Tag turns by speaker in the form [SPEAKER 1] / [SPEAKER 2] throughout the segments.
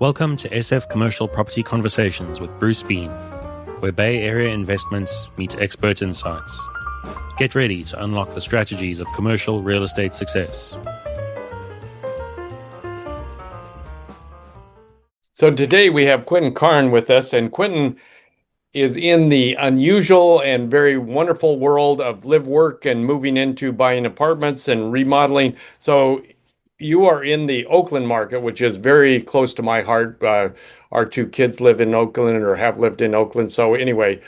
[SPEAKER 1] Welcome to SF Commercial Property Conversations with Bruce Bean, where Bay Area investments meet expert insights. Get ready to unlock the strategies of commercial real estate success.
[SPEAKER 2] So today we have Quentin Karn with us, and Quentin is in the unusual and very wonderful world of live work and moving into buying apartments and remodeling. So you are in the Oakland market, which is very close to my heart. Our two kids live in Oakland or have lived in Oakland. So anyway,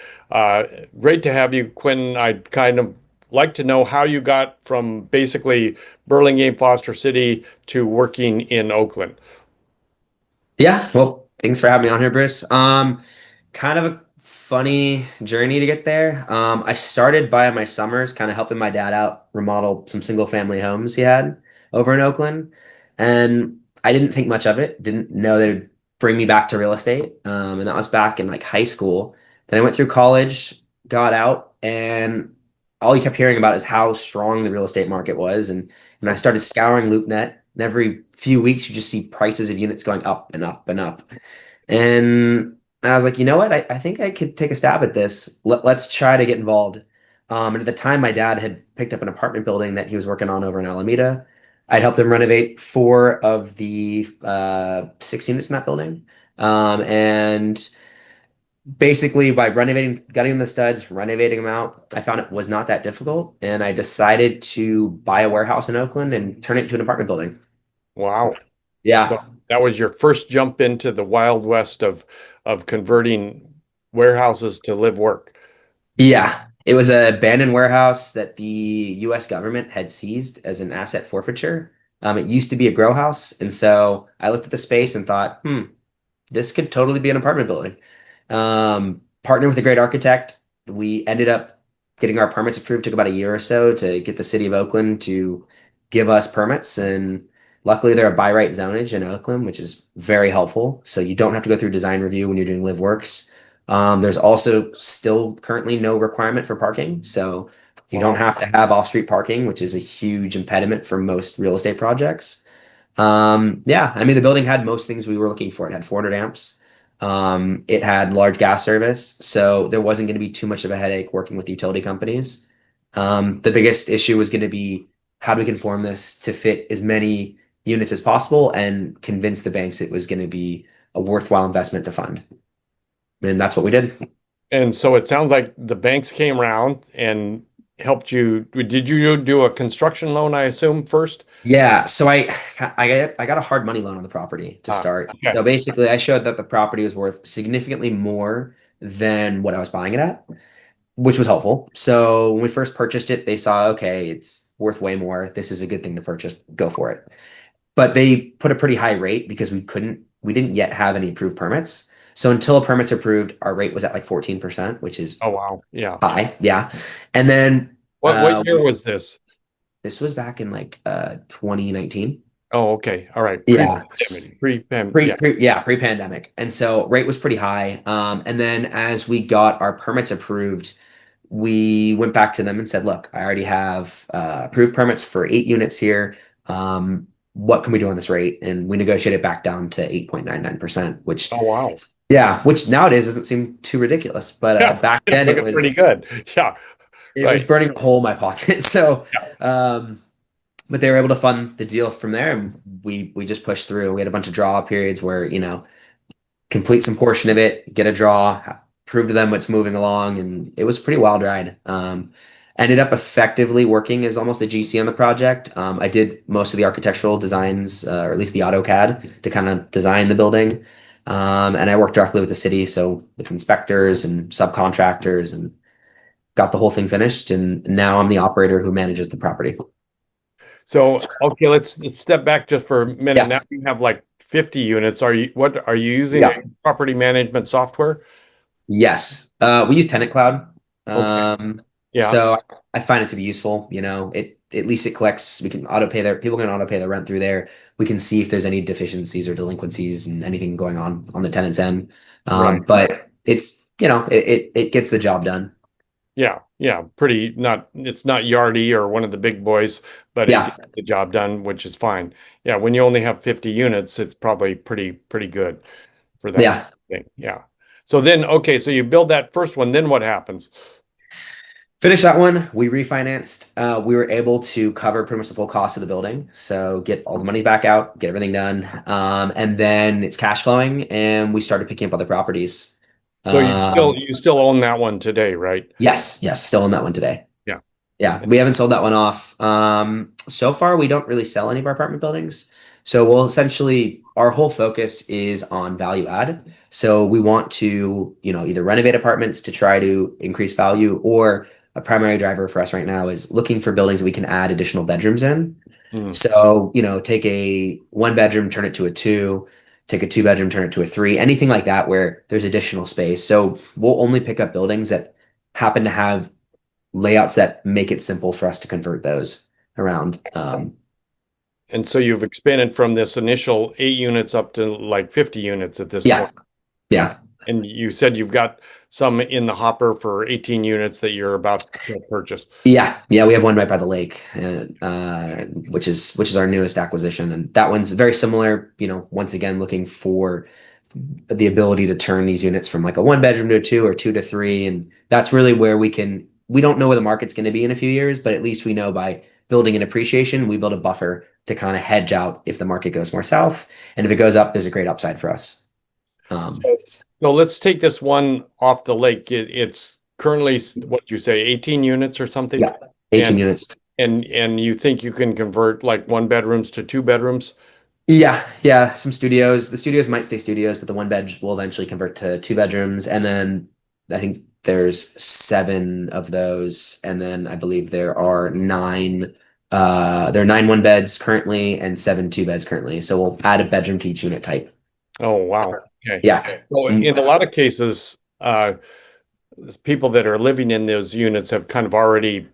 [SPEAKER 2] great to have you, Quentin. I'd kind of like to know how you got from basically Burlingame, Foster City to working in Oakland.
[SPEAKER 3] Yeah, well, thanks for having me on here, Bruce. Kind of a funny journey to get there. I started by my summers, kind of helping my dad out remodel some single family homes he had over in Oakland. And I didn't think much of it, didn't know they would bring me back to real estate. And that was back in like high school. Then I went through college, got out, and all you kept hearing about is how strong the real estate market was. And I started scouring LoopNet, and every few weeks you just see prices of units going up and up and up. And I was like, you know what? I think I could take a stab at this. Let's try to get involved. And at the time, my dad had picked up an apartment building that he was working on over in Alameda. I'd helped him renovate four of the six units in that building. And basically, by renovating, gutting the studs, renovating them out, I found it was not that difficult. And I decided to buy a warehouse in Oakland and turn it into an apartment building.
[SPEAKER 2] Wow. So
[SPEAKER 3] Yeah.
[SPEAKER 2] that was your first jump into the Wild West of converting warehouses to live work.
[SPEAKER 3] Yeah, it was a abandoned warehouse that the U.S. government had seized as an asset forfeiture. It used to be a grow house, and so I looked at the space and thought, this could totally be an apartment building. Partnered with a great architect, we ended up getting our permits approved. Took about a year or so to get the city of Oakland to give us permits, and luckily they're a by right zonage in Oakland, which is very helpful. So you don't have to go through design review when you're doing live works. There's also still currently no requirement for parking. So you don't
[SPEAKER 2] Wow.
[SPEAKER 3] have to have off-street parking, which is a huge impediment for most real estate projects. Yeah, I mean, the building had most things we were looking for. It had 400 amps. It had large gas service. So there wasn't going to be too much of a headache working with utility companies. The biggest issue was going to be how do we conform this to fit as many units as possible and convince the banks it was going to be a worthwhile investment to fund. And that's what we did.
[SPEAKER 2] And so it sounds like the banks came around and helped you. Did you do a construction loan, I assume, first?
[SPEAKER 3] Yeah, so I got a hard money loan on the property to start.
[SPEAKER 2] Okay.
[SPEAKER 3] So basically, I showed that the property was worth significantly more than what I was buying it at, which was helpful. So when we first purchased it, they saw, okay, it's worth way more. This is a good thing to purchase. Go for it. But they put a pretty high rate because we didn't yet have any approved permits. So until a permit's approved, our rate was at like 14%, which is
[SPEAKER 2] Oh, wow. Yeah.
[SPEAKER 3] high. Yeah. And then
[SPEAKER 2] What year was this?
[SPEAKER 3] this was back in like 2019.
[SPEAKER 2] Oh, okay. All right.
[SPEAKER 3] Yeah.
[SPEAKER 2] Pre-pandemic. Yeah.
[SPEAKER 3] Pre-pandemic. And so rate was pretty high. And then as we got our permits approved, we went back to them and said, look, I already have approved permits for 8 units here. What can we do on this rate? And we negotiated back down to 8.99%, which,
[SPEAKER 2] Oh, wow.
[SPEAKER 3] yeah, which nowadays doesn't seem too ridiculous. But
[SPEAKER 2] Yeah.
[SPEAKER 3] back then it was
[SPEAKER 2] Pretty good. Yeah.
[SPEAKER 3] it was
[SPEAKER 2] Right.
[SPEAKER 3] burning a hole in my pocket. So, but they were able to fund the deal from there, and we just pushed through. We had a bunch of draw periods where, complete some portion of it, get a draw, prove to them what's moving along, and it was a pretty wild ride. Ended up effectively working as almost a GC on the project. I did most of the architectural designs, or at least the AutoCAD to kind of design the building. And I worked directly with the city, so with inspectors and subcontractors, and got the whole thing finished. And now I'm the operator who manages the property.
[SPEAKER 2] So, okay, let's step back just for a minute.
[SPEAKER 3] Yeah.
[SPEAKER 2] Now you have like 50 units. What are you using
[SPEAKER 3] Yeah.
[SPEAKER 2] property management software?
[SPEAKER 3] Yes. We use Tenant Cloud.
[SPEAKER 2] Okay. Yeah.
[SPEAKER 3] So I find it to be useful. It at least it collects, we can auto pay people can auto pay their rent through there. We can see if there's any deficiencies or delinquencies and anything going on the tenant's end.
[SPEAKER 2] Right.
[SPEAKER 3] But it's, it gets the job done.
[SPEAKER 2] Yeah. Yeah, pretty not it's not Yardy or one of the big boys, but it
[SPEAKER 3] Yeah,
[SPEAKER 2] gets the job done, which is fine. Yeah, when you only have 50 units, it's probably pretty good for that
[SPEAKER 3] yeah.
[SPEAKER 2] thing. Yeah. So then okay, so you build that first one, then what happens?
[SPEAKER 3] Finished that one. We refinanced. We were able to cover pretty much the full cost of the building. So get all the money back out, get everything done. And then it's cash flowing and we started picking up other properties.
[SPEAKER 2] So
[SPEAKER 3] Um,
[SPEAKER 2] you still own that one today, right?
[SPEAKER 3] yes, yes, still in that one today.
[SPEAKER 2] Yeah.
[SPEAKER 3] Yeah, we haven't sold that one off. So far, we don't really sell any of our apartment buildings. So we'll essentially, our whole focus is on value add. So we want to, either renovate apartments to try to increase value, or a primary driver for us right now is looking for buildings that we can add additional bedrooms in.
[SPEAKER 2] Mm.
[SPEAKER 3] So, take a one bedroom, turn it to a two, take a two bedroom, turn it to a three, anything like that where there's additional space. So we'll only pick up buildings that happen to have layouts that make it simple for us to convert those around.
[SPEAKER 2] And so you've expanded from this initial 8 units up to like 50 units at this
[SPEAKER 3] Yeah,
[SPEAKER 2] point.
[SPEAKER 3] yeah,
[SPEAKER 2] And you said you've got some in the hopper for 18 units that you're about to purchase.
[SPEAKER 3] yeah. We have one right by the lake, which is our newest acquisition, and that one's very similar. Once again, looking for the ability to turn these units from like a one bedroom to a two or two to three, and that's really where we can. We don't know where the market's going to be in a few years, but at least we know by building an appreciation, we build a buffer to kind of hedge out if the market goes more south, and if it goes up, there's a great upside for us. Um,
[SPEAKER 2] So, so let's take this one off the lake. It's currently what you say, 18 units or something?
[SPEAKER 3] yeah, 18
[SPEAKER 2] And
[SPEAKER 3] units.
[SPEAKER 2] and you think you can convert like one bedrooms to two bedrooms?
[SPEAKER 3] Yeah, yeah, some studios. The studios might stay studios, but the one bed will eventually convert to two bedrooms. And then I think there's seven of those. And then I believe there are nine one beds currently and seven two beds currently. So we'll add a bedroom to each unit type.
[SPEAKER 2] Oh, wow. Okay.
[SPEAKER 3] Yeah.
[SPEAKER 2] Well,
[SPEAKER 3] Mm,
[SPEAKER 2] in a lot of cases, people that are living in those units have kind of already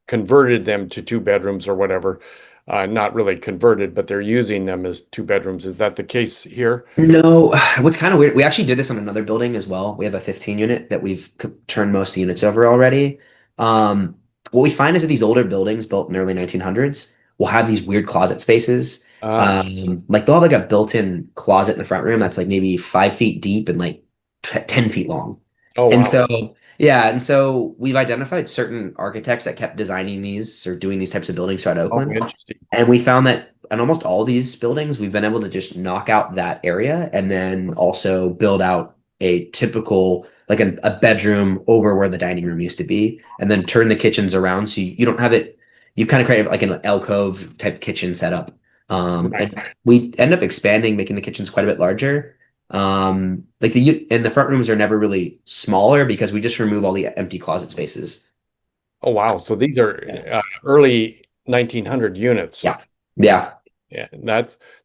[SPEAKER 2] converted them to two bedrooms or whatever. Not really converted, but they're using them as two bedrooms. Is that the case here?
[SPEAKER 3] No, what's kind of weird, we actually did this on another building as well. We have a 15 unit that we've turned most of the units over already. Um, what we find is that these older buildings built in the early 1900s will have these weird closet spaces.
[SPEAKER 2] Ah,
[SPEAKER 3] Like they'll have like a built-in closet in the front room that's like maybe 5 feet deep and like 10 feet long.
[SPEAKER 2] oh,
[SPEAKER 3] And
[SPEAKER 2] wow.
[SPEAKER 3] so, yeah, and so we've identified certain architects that kept designing these or doing these types of buildings throughout
[SPEAKER 2] Oh,
[SPEAKER 3] Oakland.
[SPEAKER 2] interesting.
[SPEAKER 3] And we found that in almost all these buildings, we've been able to just knock out that area and then also build out a typical, like a bedroom over where the dining room used to be, and then turn the kitchens around so you don't have it, you kind of create like an alcove type kitchen setup.
[SPEAKER 2] Right.
[SPEAKER 3] And we end up expanding, making the kitchens quite a bit larger. Like and the front rooms are never really smaller because we just remove all the empty closet spaces.
[SPEAKER 2] Oh, wow. So these are early 1900 units.
[SPEAKER 3] Yeah. Yeah.
[SPEAKER 2] Yeah,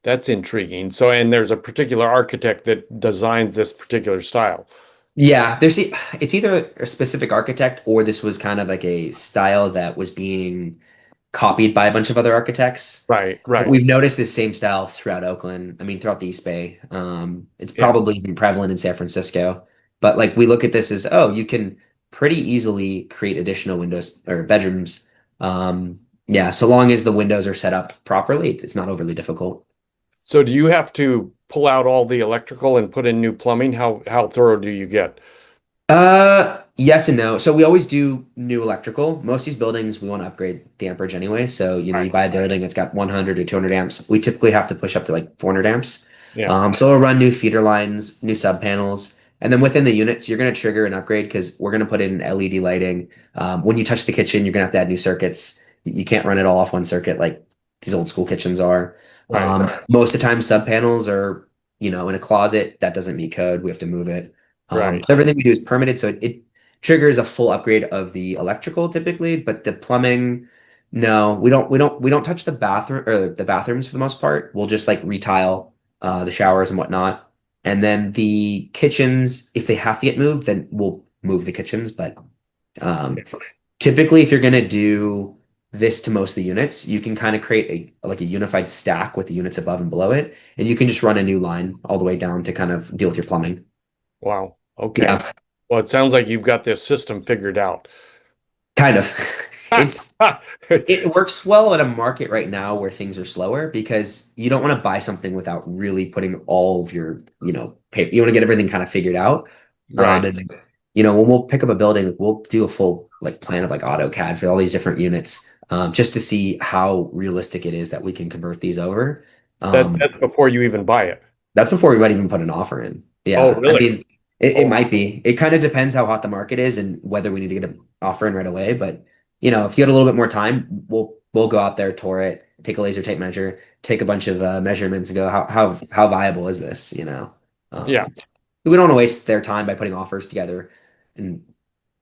[SPEAKER 2] that's intriguing. So, and there's a particular architect that designs this particular style.
[SPEAKER 3] Yeah, it's either a specific architect or this was kind of like a style that was being copied by a bunch of other architects.
[SPEAKER 2] Right,
[SPEAKER 3] But
[SPEAKER 2] right.
[SPEAKER 3] we've noticed this same style throughout Oakland. I mean, throughout the East Bay. It's
[SPEAKER 2] Yeah.
[SPEAKER 3] probably been prevalent in San Francisco. But like we look at this as, oh, you can pretty easily create additional windows or bedrooms. Yeah, so long as the windows are set up properly, it's not overly difficult.
[SPEAKER 2] So do you have to pull out all the electrical and put in new plumbing? How thorough do you get?
[SPEAKER 3] Yes and no. So we always do new electrical. Most of these buildings we want to upgrade the amperage anyway. So, you
[SPEAKER 2] Right.
[SPEAKER 3] buy a building that's got 100 or 200 amps. We typically have to push up to like 400 amps.
[SPEAKER 2] Yeah,
[SPEAKER 3] So we'll run new feeder lines, new sub panels, and then within the units, you're going to trigger an upgrade because we're going to put in LED lighting. When you touch the kitchen, you're going to have to add new circuits. You can't run it all off one circuit like these old school kitchens are.
[SPEAKER 2] right,
[SPEAKER 3] Most of the time, sub panels are, in a closet that doesn't meet code. We have to move it.
[SPEAKER 2] right.
[SPEAKER 3] So everything we do is permitted, so it triggers a full upgrade of the electrical typically, but the plumbing, no, we don't touch the bathroom or the bathrooms for the most part. We'll just like retile the showers and whatnot. And then the kitchens, if they have to get moved, then we'll move the kitchens. But um, typically, if you're gonna do this to most of the units, you can kind of create a unified stack with the units above and below it, and you can just run a new line all the way down to kind of deal with your plumbing.
[SPEAKER 2] Wow. Okay.
[SPEAKER 3] Yeah.
[SPEAKER 2] Well, it sounds like you've got this system figured out.
[SPEAKER 3] Kind of. It's it works well in a market right now where things are slower because you don't want to buy something without really putting all of your, paper. You want to get everything kind of figured out.
[SPEAKER 2] Right.
[SPEAKER 3] And when we'll pick up a building, like, we'll do a full like plan of like AutoCAD for all these different units, just to see how realistic it is that we can convert these over.
[SPEAKER 2] That's before you even buy it.
[SPEAKER 3] That's before we might even put an offer in.
[SPEAKER 2] Oh,
[SPEAKER 3] Yeah. I
[SPEAKER 2] really?
[SPEAKER 3] mean, it
[SPEAKER 2] Oh,
[SPEAKER 3] might be. It kind of depends how hot the market is and whether we need to get an offer in right away. But if you had a little bit more time, we'll go out there, tour it, take a laser tape measure, take a bunch of measurements and go, how viable is this?
[SPEAKER 2] yeah.
[SPEAKER 3] We don't want to waste their time by putting offers together and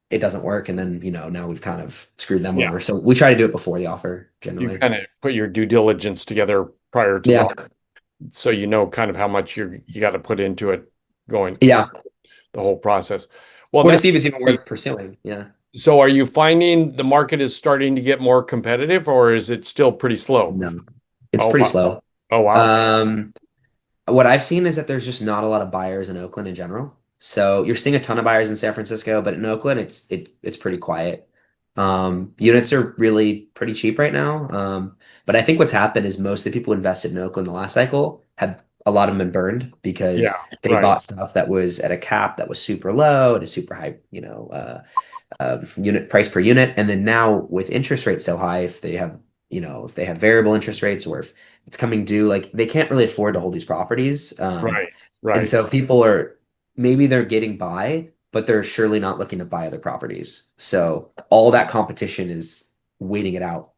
[SPEAKER 3] it doesn't work. And then, now we've kind of screwed them
[SPEAKER 2] Yeah.
[SPEAKER 3] over. So we try to do it before the offer
[SPEAKER 2] You
[SPEAKER 3] generally.
[SPEAKER 2] kind of put your due diligence together prior to
[SPEAKER 3] Yeah.
[SPEAKER 2] so you know kind of how much you got to put into it going
[SPEAKER 3] Yeah.
[SPEAKER 2] the whole process. Well,
[SPEAKER 3] Or to
[SPEAKER 2] that's
[SPEAKER 3] see if it's even worth pursuing. Yeah.
[SPEAKER 2] so are you finding the market is starting to get more competitive or is it still pretty slow?
[SPEAKER 3] No, it's
[SPEAKER 2] Oh
[SPEAKER 3] pretty
[SPEAKER 2] wow.
[SPEAKER 3] slow.
[SPEAKER 2] Oh wow.
[SPEAKER 3] Um, what I've seen is that there's just not a lot of buyers in Oakland in general. So you're seeing a ton of buyers in San Francisco, but in Oakland, it's pretty quiet. Units are really pretty cheap right now. But I think what's happened is most of the people who invested in Oakland the last cycle had a lot of them been burned
[SPEAKER 2] Yeah,
[SPEAKER 3] because they
[SPEAKER 2] right.
[SPEAKER 3] bought stuff that was at a cap that was super low at a super high, unit price per unit. And then now with interest rates so high, if they have variable interest rates or if it's coming due, like they can't really afford to hold these properties.
[SPEAKER 2] Right.
[SPEAKER 3] And
[SPEAKER 2] Right.
[SPEAKER 3] so people are maybe they're getting by, but they're surely not looking to buy other properties. So all that competition is waiting it out.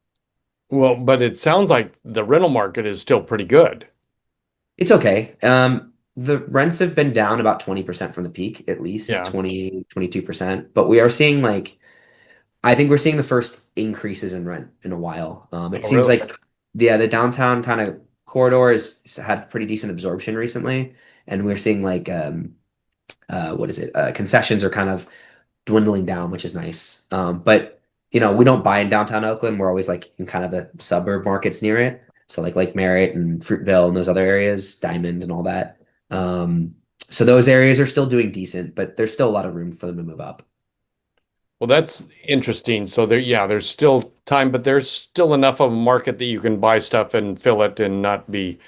[SPEAKER 2] Well, but it sounds like the rental market is still pretty good.
[SPEAKER 3] It's okay. The rents have been down about 20% from the peak, at least
[SPEAKER 2] Yeah.
[SPEAKER 3] 22%. But we are seeing I think we're seeing the first increases in rent in a while. It
[SPEAKER 2] Oh,
[SPEAKER 3] seems
[SPEAKER 2] really?
[SPEAKER 3] like, yeah, the downtown kind of corridor has had pretty decent absorption recently, and we're seeing what is it? Concessions are kind of dwindling down, which is nice. But we don't buy in downtown Oakland. We're always like in kind of the suburb markets near it. So like Lake Merritt and Fruitville and those other areas, Diamond and all that. So those areas are still doing decent, but there's still a lot of room for them to move up.
[SPEAKER 2] Well, that's interesting. So there's still time, but there's still enough of a market that you can buy stuff and fill it and not be,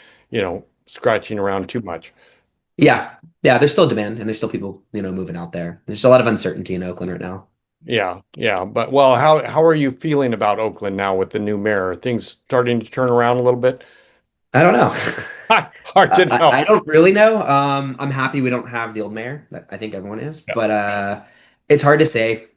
[SPEAKER 2] scratching around too much.
[SPEAKER 3] Yeah. Yeah, there's still demand and there's still people, moving out there. There's a lot of uncertainty in Oakland right now.
[SPEAKER 2] Yeah, yeah. But well, how are you feeling about Oakland now with the new mayor? Are things starting to turn around a little bit?
[SPEAKER 3] I don't know.
[SPEAKER 2] Hard to
[SPEAKER 3] I
[SPEAKER 2] know.
[SPEAKER 3] don't really know. I'm happy we don't have the old mayor. I think everyone is,
[SPEAKER 2] Yeah,
[SPEAKER 3] but it's hard to say.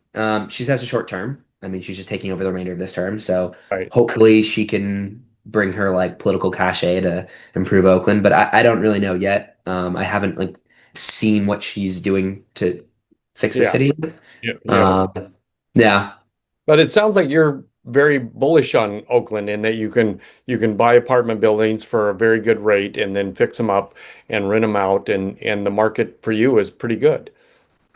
[SPEAKER 3] She has a short term. I mean, she's just taking over the remainder of this term, so
[SPEAKER 2] right.
[SPEAKER 3] hopefully she can bring her like political cachet to improve Oakland. But I don't really know yet. I haven't seen what she's doing to fix the
[SPEAKER 2] Yeah,
[SPEAKER 3] city.
[SPEAKER 2] yeah, yeah.
[SPEAKER 3] Um, yeah.
[SPEAKER 2] But it sounds like you're very bullish on Oakland in that you can buy apartment buildings for a very good rate and then fix them up and rent them out and the market for you is pretty good.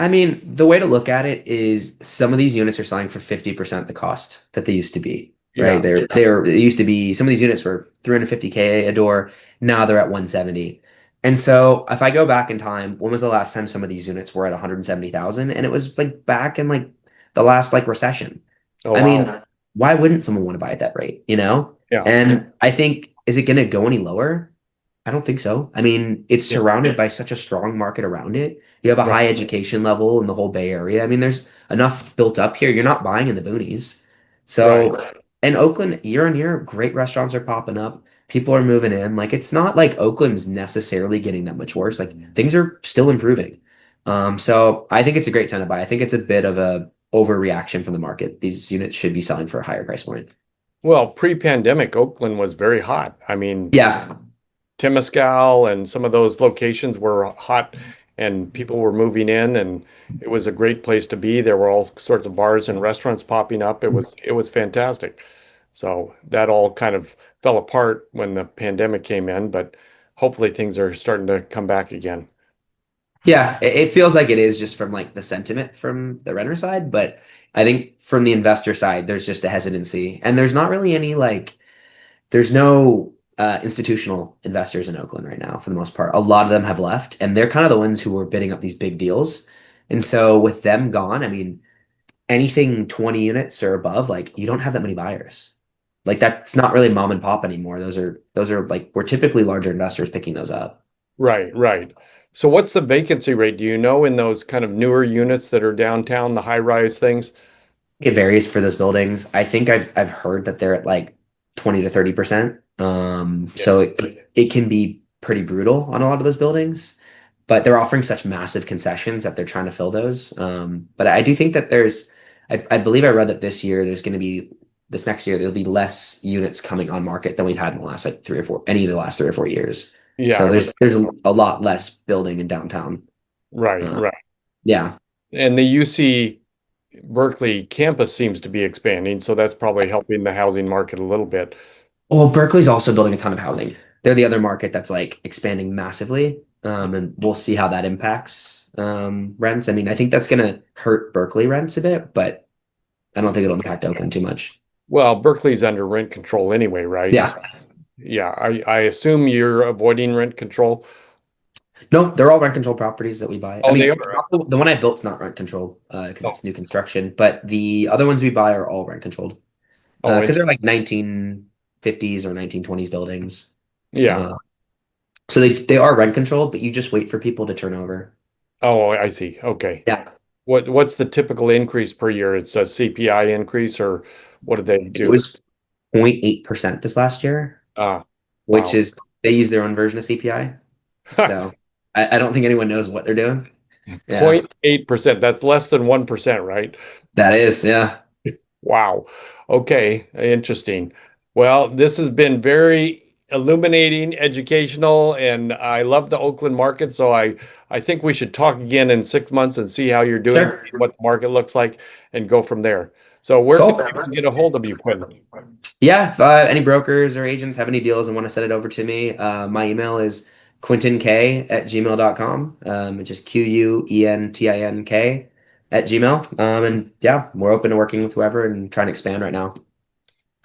[SPEAKER 3] I mean, the way to look at it is some of these units are selling for 50% the cost that they used to be, right?
[SPEAKER 2] Yeah.
[SPEAKER 3] It used to be some of these units were 350K a door. Now they're at 170. And so if I go back in time, when was the last time some of these units were at 170,000? And it was like back in the last recession.
[SPEAKER 2] Oh
[SPEAKER 3] I
[SPEAKER 2] wow.
[SPEAKER 3] mean, why wouldn't someone want to buy at that rate, you know?
[SPEAKER 2] Yeah.
[SPEAKER 3] And I think, is it going to go any lower? I don't think so. I mean, it's
[SPEAKER 2] Yeah.
[SPEAKER 3] surrounded by such a strong market around it. You have a
[SPEAKER 2] Right.
[SPEAKER 3] high education level in the whole Bay Area. I mean, there's enough built up here. You're not buying in the boonies.
[SPEAKER 2] Right.
[SPEAKER 3] So, in Oakland, year on year, great restaurants are popping up. People are moving in. Like, it's not like Oakland's necessarily getting that much worse. Like, things are still improving. So I think it's a great time to buy. I think it's a bit of a overreaction from the market. These units should be selling for a higher price point.
[SPEAKER 2] Well, pre-pandemic, Oakland was very hot. I mean,
[SPEAKER 3] Yeah.
[SPEAKER 2] Temescal and some of those locations were hot and people were moving in and it was a great place to be. There were all sorts of bars and restaurants popping up. It was fantastic. So that all kind of fell apart when the pandemic came in, but hopefully things are starting to come back again.
[SPEAKER 3] Yeah, it feels like it is just from the sentiment from the renter side, but I think from the investor side, there's just a hesitancy, and there's not really any there's no institutional investors in Oakland right now for the most part. A lot of them have left, and they're kind of the ones who were bidding up these big deals, and so with them gone, I mean, anything 20 units or above, like you don't have that many buyers. Like that's not really mom and pop anymore. Those are like we're typically larger investors picking those up.
[SPEAKER 2] Right, right. So what's the vacancy rate? Do you know in those kind of newer units that are downtown, the high-rise things?
[SPEAKER 3] It varies for those buildings. I think I've heard that they're at like 20 to 30%.
[SPEAKER 2] Yeah.
[SPEAKER 3] So it can be pretty brutal on a lot of those buildings, but they're offering such massive concessions that they're trying to fill those. But I do think that I believe I read that this next year, there'll be less units coming on market than we've had in the last like any of the last 3 or 4 years. So
[SPEAKER 2] Yeah,
[SPEAKER 3] there's a lot less building in downtown.
[SPEAKER 2] right,
[SPEAKER 3] Uh,
[SPEAKER 2] right.
[SPEAKER 3] yeah.
[SPEAKER 2] And the UC Berkeley campus seems to be expanding, so that's probably helping the housing market a little bit.
[SPEAKER 3] Well, Berkeley's also building a ton of housing. They're the other market that's like expanding massively. And we'll see how that impacts rents. I mean, I think that's gonna hurt Berkeley rents a bit, but I don't think it'll impact Oakland too much.
[SPEAKER 2] Well, Berkeley's under rent control anyway, right?
[SPEAKER 3] Yeah.
[SPEAKER 2] Yeah, I assume you're avoiding rent control.
[SPEAKER 3] No, they're all rent control properties that we buy. I
[SPEAKER 2] Oh, they
[SPEAKER 3] mean,
[SPEAKER 2] are.
[SPEAKER 3] the one I built's not rent controlled because
[SPEAKER 2] Oh,
[SPEAKER 3] it's new construction, but the other ones we buy are all rent controlled
[SPEAKER 2] oh,
[SPEAKER 3] because they're like 1950s or 1920s buildings.
[SPEAKER 2] yeah.
[SPEAKER 3] Uh, so they are rent controlled, but you just wait for people to turn over.
[SPEAKER 2] Oh, I see. Okay.
[SPEAKER 3] Yeah.
[SPEAKER 2] What's the typical increase per year? It's a CPI increase, or what do they
[SPEAKER 3] It
[SPEAKER 2] do?
[SPEAKER 3] was 0.8% this last year,
[SPEAKER 2] Ah,
[SPEAKER 3] which
[SPEAKER 2] wow.
[SPEAKER 3] is they use their own version of CPI. So I don't think anyone knows what they're doing. Yeah,
[SPEAKER 2] 0.8%. That's less than 1%, right?
[SPEAKER 3] that is. Yeah.
[SPEAKER 2] Wow. Okay. Interesting. Well, this has been very illuminating, educational, and I love the Oakland market. So I think we should talk again in 6 months and see how you're doing,
[SPEAKER 3] Sure.
[SPEAKER 2] what the market looks like, and go from there. So where can
[SPEAKER 3] Cool.
[SPEAKER 2] people get a hold of you, Quentin?
[SPEAKER 3] Yeah. If any brokers or agents have any deals and want to send it over to me, my email is quintink@gmail.com. It's just QUENTINK at gmail. And we're open to working with whoever and trying to expand right now.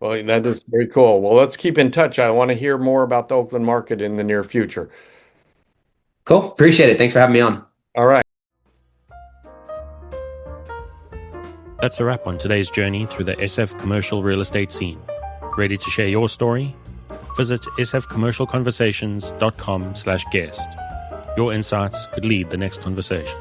[SPEAKER 2] Well, that is very cool. Well, let's keep in touch. I want to hear more about the Oakland market in the near future.
[SPEAKER 3] Cool. Appreciate it. Thanks for having me on.
[SPEAKER 2] All right.
[SPEAKER 1] That's a wrap on today's journey through the SF commercial real estate scene. Ready to share your story? Visit sfcommercialconversations.com/guest. Your insights could lead the next conversation.